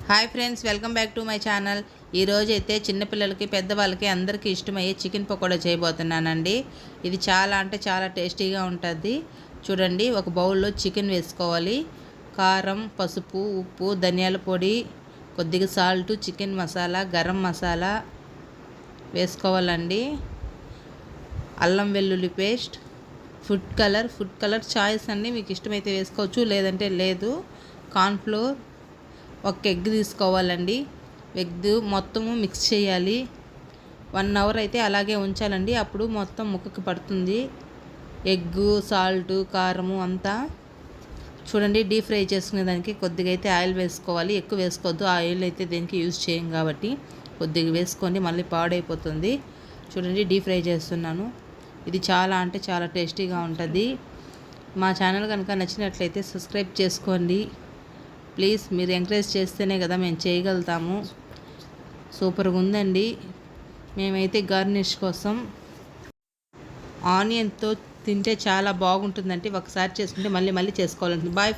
Hi friends, welcome back to my channel. ఈరోజు అయితే చిన్నపిల్లలకి పెద్దవాళ్ళకి అందరికీ ఇష్టమయ్యే చికెన్ పకోడా చేయబోతున్నానండి. ఇది చాలా అంటే చాలా టేస్టీగా ఉంటుంది. చూడండి, ఒక బౌల్లో చికెన్ వేసుకోవాలి. కారం, పసుపు, ఉప్పు, ధనియాల పొడి, కొద్దిగా సాల్ట్, చికెన్ మసాలా, గరం మసాలా వేసుకోవాలండి. అల్లం వెల్లుల్లి పేస్ట్, ఫుడ్ కలర్ చాయిస్ అండి, మీకు ఇష్టమైతే వేసుకోవచ్చు, లేదంటే లేదు. కార్న్ఫ్లోర్, ఒక ఎగ్ తీసుకోవాలండి. ఎగ్ మొత్తము మిక్స్ చేయాలి. 1 అవర్ అయితే అలాగే ఉంచాలండి, అప్పుడు మొత్తం ముక్కకి పడుతుంది ఎగ్గు, సాల్టు, కారము అంతా. చూడండి, డీప్ ఫ్రై చేసుకునే దానికి కొద్దిగా అయితే ఆయిల్ వేసుకోవాలి. ఎక్కువ వేసుకోవద్దు, ఆయిల్ అయితే దేనికి యూజ్ చేయం కాబట్టి కొద్దిగా వేసుకోండి, మళ్ళీ పాడైపోతుంది. చూడండి, డీప్ ఫ్రై చేస్తున్నాను. ఇది చాలా అంటే చాలా టేస్టీగా ఉంటుంది. మా ఛానల్ కనుక నచ్చినట్లయితే సబ్స్క్రైబ్ చేసుకోండి ప్లీజ్. మీరు ఎంకరేజ్ చేస్తేనే కదా మేము చేయగలుగుతాము. సూపర్గా ఉందండి. మేమైతే గార్నిష్ కోసం ఆనియన్తో తింటే చాలా బాగుంటుందంటే ఒకసారి చేసుకుంటే మళ్ళీ చేసుకోవాలంటుంది. బాయ్.